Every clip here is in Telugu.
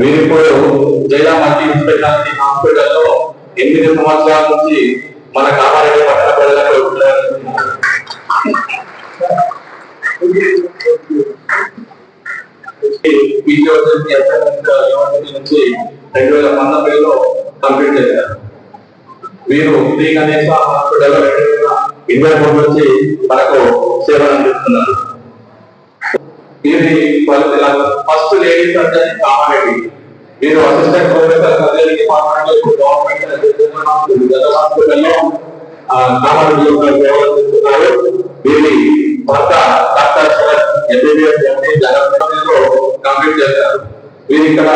వీరిప్పుడు జిల్లా మల్టీ స్పెషాలిటీ హాస్పిటల్లో 8 సంవత్సరాల నుంచి మన కామారెడ్డి పట్టణ ప్రజలకు నుంచి 2019లో కంప్లీట్ చేశారు. వీరు శ్రీ గణేశ హాస్పిటల్లో 2023 నుంచి మనకు సేవలు అందిస్తున్నారు. వీరి ఫస్ట్ లేడీ సర్జన్ కామారెడ్డి. వీరు అసిస్టెంట్ ప్రొఫెసర్ సర్జరీ డిపార్ట్మెంట్ హాస్పిటల్లో కామారెడ్డిలో సేవలు అందిస్తున్నారు. వీరి భర్త డాక్టర్ శరత్ ఎంబీబీఎస్ ఎండి జనరల్లో కంప్లీట్ చేశారు. వీరు ఇక్కడ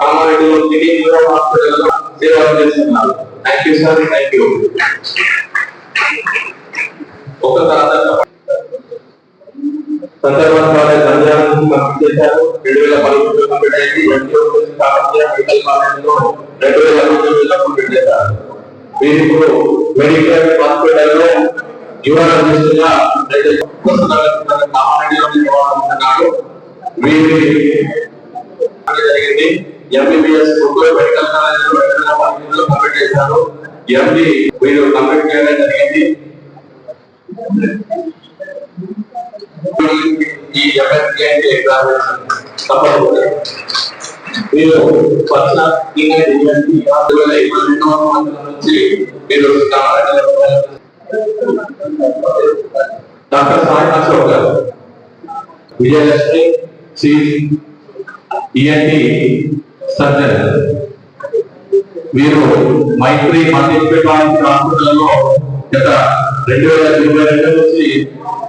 కామారెడ్డిలో సిటీ న్యూరో హాస్పిటల్లో సేవలు చేస్తున్నారు. Thank you sir, thank you. ఒక సందర్భం కాలేజ్ నంద్యాలను కంప్లీట్ చేశారు. 2013 కంప్లీట్ అయింది. మెడికల్ కాలేజ్లో 2019లో కంప్లీట్ చేశారు. వీరు ఇప్పుడు మెడికల్ హాస్పిటల్లో న్యూరాలజిస్ట్ గా వీరి జరిగింది. ఎంబీబీఎస్ మెడికల్ కాలేజ్లో 2013లో కంప్లీట్ చేశారు. ఎండి వీరు కంప్లీట్ చేయడం జరిగింది. ఈ ఎంఎస్సీ అంటే ఎగ్జామినేషన్ తప్పకుండా మీరు పర్సనల్ నుంచి మీరు doctor Sai Ashok garu, Vijayalakshmi ENT surgeon. వీరు మైత్రి మల్టీ స్పెషాలిటీ హాస్పిటల్లో గత 2022 నుంచి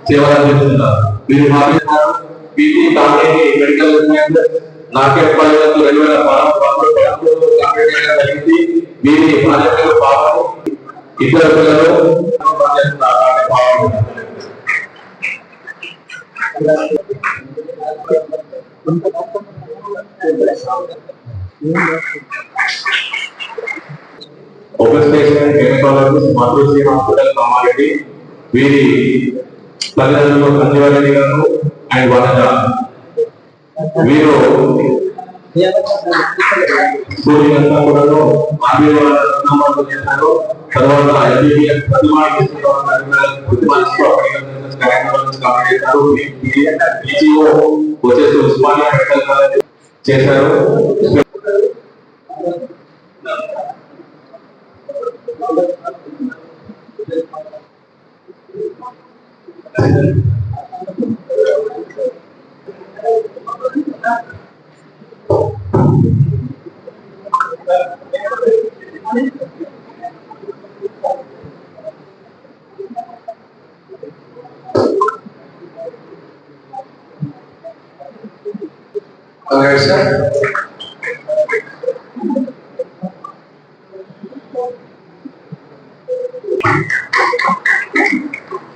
సేవలు అందిస్తున్నారు. వీరు మాట్లాడారు. పీజీ కాలేజీ మెడికల్ నాకేపల్లిలో 2013 కంప్లీట్ చేయడం జరిగింది. వీరి ప్రాజెక్టులు పాపం ఇద్దరు పిల్లలు open gynaecologist Madhushree hospital Kamareddy. వీరి తల్లిదండ్రులు సంజీవరెడ్డి గారు అండ్ వనజ. వీరు సూర్యగంగాపురంలో ఆర్మీలో చేశారు. తర్వాత ఎంబీబీఎస్ వచ్చేసి ఉస్మానియా మెడికల్ కాలేజ్ చేశారు.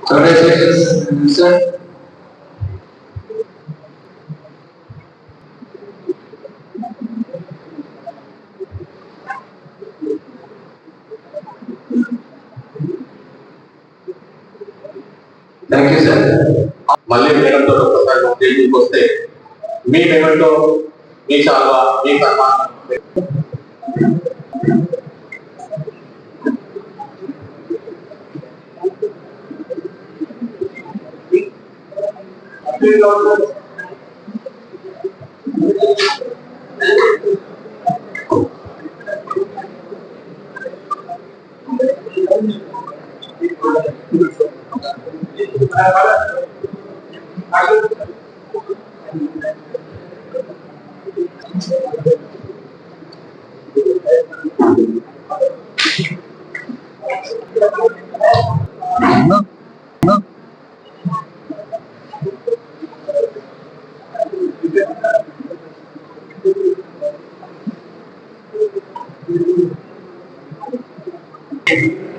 Congratulations, sir. Thank you, sir. మళ్ళీ మేడంతో ఒకసారి తెలియకి వస్తే మీ మేడంతో మీ చాలా మీ సన్మానం.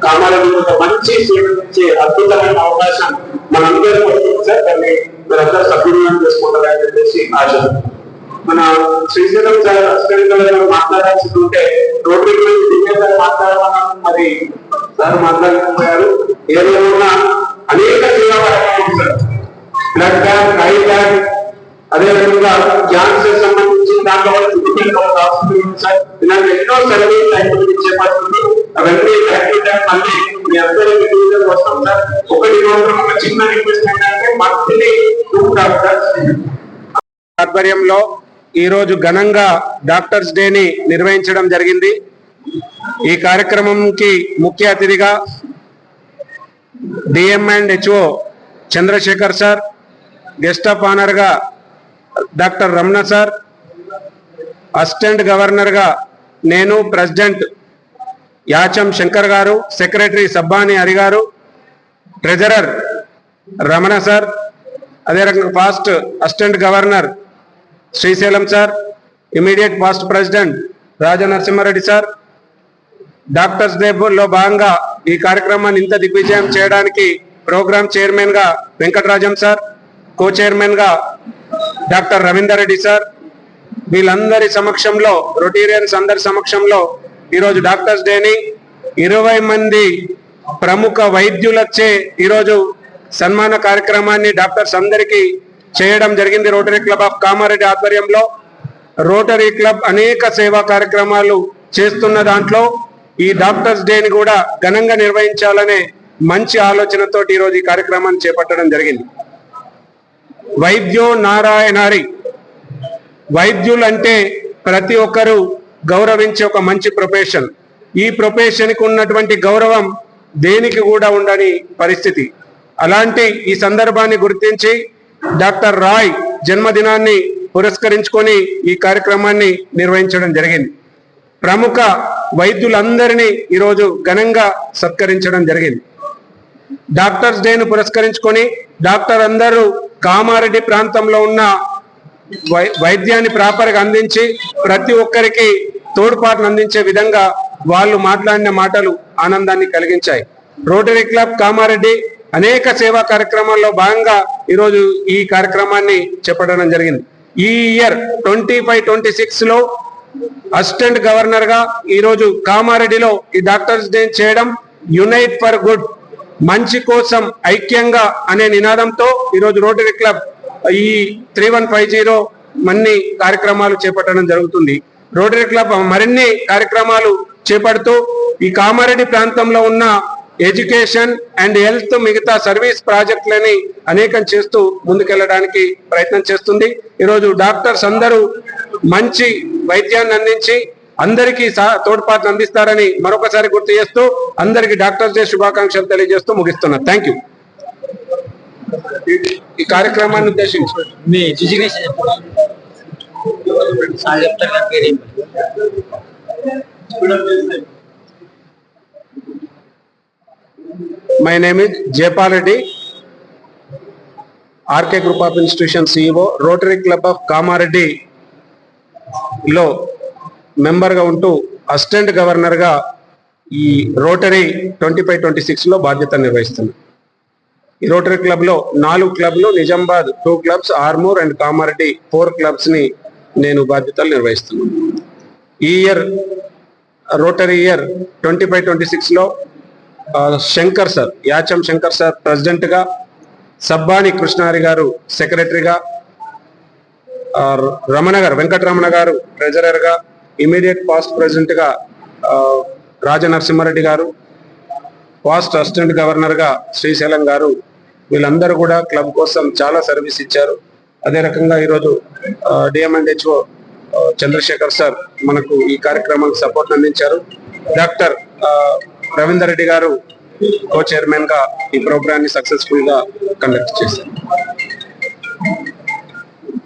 కామారెడ్డి మంచి సేవించే అద్భుతమైన అవకాశం మనందరికీ వస్తుంది సార్. దాన్ని మీరందరూ సద్వినియోగం చేసుకుంటారని చెప్పేసి ఆశ. మన శ్రీశైలం సార్ అసిస్టెంట్ మాట్లాడాల్సి ఉంటే రోటరీ గురించి మాట్లాడమన్నాం, మరి సార్ మాట్లాడకపోయారు. ఏదైనా అనేక సేవా కార్యక్రమాలు sir, blood bank, I bank, అదేవిధంగా క్యాన్సర్ సంబంధించిన దాంట్లో సార్ ఇలాంటి ఎన్నో సర్వీస్ యాక్టివిటీస్ చేపడుతుంది. అవన్నీ మళ్ళీ మీ అందరికీ వస్తాం సార్. ఒకటి ఒక చిన్న రిక్వెస్ట్ ఏంటంటే మంత్లీ 2 డాక్టర్స్ ఆధ్వర్యంలో ఈ రోజు ఘనంగా డాక్టర్స్ డేని నిర్వహించడం జరిగింది. ఈ కార్యక్రమంకి ముఖ్య అతిథిగా DM&HO Chandrashekar sir, guest of honour గా doctor Ramana sir, assistant governor గా నేను, ప్రెసిడెంట్ యాచం శంకర్ గారు, సెక్రటరీ సబ్బాని హరి గారు, ట్రెజరర్ రమణ సార్, అదే రకంగా past assistant governor Srisailam sir, immediate past president Raja Narasimha Reddy sir. Doctors day లో భాగంగా ఈ కార్యక్రమాన్ని ఇంత దిగ్విజయం చేయడానికి ప్రోగ్రామ్ చైర్మన్ గా వెంకటరాజం సార్, కో చైర్మన్ గా డాక్టర్ రవీందర్ రెడ్డి సార్, వీళ్ళందరి సమక్షంలో, రొటీరియన్స్ అందరి సమక్షంలో ఈరోజు డాక్టర్స్ డేని 20 మంది ప్రముఖ వైద్యులచే ఈరోజు సన్మాన కార్యక్రమాన్ని డాక్టర్స్ అందరికీ చేయడం జరిగింది. రోటరీ క్లబ్ ఆఫ్ కామారెడ్డి ఆధ్వర్యంలో రోటరీ క్లబ్ అనేక సేవా కార్యక్రమాలు చేస్తున్న దాంట్లో ఈ డాక్టర్స్ డేని కూడా ఘనంగా నిర్వహించాలనే మంచి ఆలోచనతో ఈరోజు ఈ కార్యక్రమాన్ని చేపట్టడం జరిగింది. వైద్యో నారాయణారి, వైద్యులు అంటే ప్రతి ఒక్కరూ గౌరవించే ఒక మంచి ప్రొఫెషన్. ఈ ప్రొఫెషన్ కి ఉన్నటువంటి గౌరవం దేనికి కూడా ఉండని పరిస్థితి. అలాంటి ఈ సందర్భాన్ని గుర్తించి డాక్టర్ రాయ్ జన్మదినాన్ని పురస్కరించుకొని ఈ కార్యక్రమాన్ని నిర్వహించడం జరిగింది. ప్రముఖ వైద్యులందరినీ ఈరోజు ఘనంగా సత్కరించడం జరిగింది. డాక్టర్స్ డేను పురస్కరించుకొని డాక్టర్ అందరూ కామారెడ్డి ప్రాంతంలో ఉన్న వైద్యాన్ని ప్రాపర్గా అందించి ప్రతి ఒక్కరికి తోడ్పాటును అందించే విధంగా వాళ్ళు మాట్లాడిన మాటలు ఆనందాన్ని కలిగించాయి. రోటరీ క్లబ్ కామారెడ్డి అనేక సేవా కార్యక్రమాల్లో భాగంగా ఈరోజు ఈ కార్యక్రమాన్ని చేపట్టడం జరిగింది. ఈ ఇయర్ 25-26 లో అసిస్టెంట్ గవర్నర్ గా ఈరోజు కామారెడ్డిలో ఈ డాక్టర్స్ డే చేయడం, యునైట్ ఫర్ గుడ్, మంచి కోసం ఐక్యంగా అనే నినాదంతో ఈరోజు రోటరీ క్లబ్ ఈ 3150 మన్ని కార్యక్రమాలు చేపట్టడం జరుగుతుంది. రోటరీ క్లబ్ మరిన్ని కార్యక్రమాలు చేపడుతూ ఈ కామారెడ్డి ప్రాంతంలో ఉన్న ఎడ్యుకేషన్ అండ్ హెల్త్, మిగతా సర్వీస్ ప్రాజెక్టులని అనేకం చేస్తూ ముందుకెళ్ళడానికి ప్రయత్నం చేస్తుంది. ఈరోజు డాక్టర్స్ అందరూ మంచి వైద్యాన్ని అందించి అందరికీ తోడ్పాటును అందిస్తారని మరొకసారి గుర్తు చేస్తూ అందరికీ డాక్టర్స్ డే శుభాకాంక్షలు తెలియజేస్తూ ముగిస్తున్నా. Thank you. ఈ కార్యక్రమాన్ని ఉద్దేశించి My name is Jaypal Reddy, RK Group of Institution CEO, Rotary Club of Kamareddy లో మెంబర్ గా ఉంటూ అసిస్టెంట్ గవర్నర్ గా ఈ రోటరీ 25-26 లో బాధ్యత నిర్వహిస్తున్నాను. ఈ రోటరీ క్లబ్ లో 4 క్లబ్లు, Nizamabad 2 clubs, Armoor and Kamareddy 4 clubs ని నేను బాధ్యతలు నిర్వహిస్తున్నాను. ఈ ఇయర్ రోటరీ ఇయర్ 25-26 లో Shankar sir, Yacham Shankar sir president గా, సబ్బాని కృష్ణారి గారు సెక్రటరీగా, రమణ గారు, వెంకటరమణ గారు ట్రెజరర్ గా, ఇమీడియట్ పాస్ట్ ప్రెసిడెంట్ గా రాజా నరసింహారెడ్డి గారు, పాస్ట్ అసిస్టెంట్ గవర్నర్ గా శ్రీశైలం గారు, వీళ్ళందరూ కూడా క్లబ్ కోసం చాలా సర్వీస్ ఇచ్చారు. అదే రకంగా ఈరోజు డిఎంఎన్హెచ్ఓ చంద్రశేఖర్ సార్ మనకు ఈ కార్యక్రమానికి సపోర్ట్ అందించారు. డాక్టర్ రవీందర్ రెడ్డి గారు కో చైర్మన్ గా ఈ ప్రోగ్రామ్ ని సక్సెస్ఫుల్ గా కండక్ట్ చేశారు.